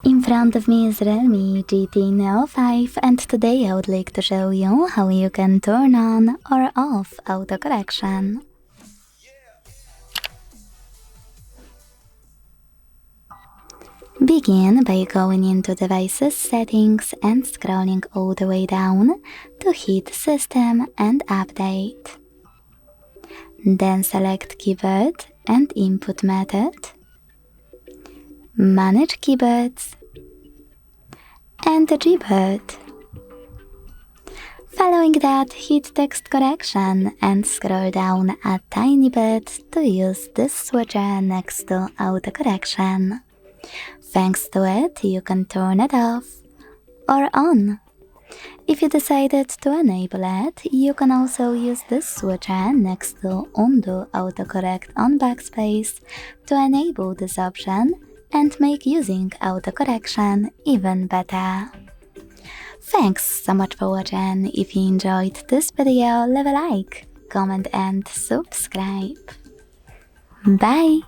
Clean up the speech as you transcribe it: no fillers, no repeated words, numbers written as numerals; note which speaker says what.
Speaker 1: In front of me is REALME GT Neo 5, and today I would like to show you how you can turn on or off autocorrection. Begin by going into Devices Settings and scrolling all the way down to hit System and Update. Then select Keyboard and Input Method, Manage Keyboards, and Gboard. Following that, hit Text Correction and scroll down a tiny bit to use this switcher next to autocorrection. Thanks to it, you can turn it off or on. If you decided to enable it, you can also use this switcher next to Undo Autocorrect on Backspace to enable this option and make using autocorrection even better. Thanks so much for watching. If you enjoyed this video, leave a like, comment and subscribe. Bye!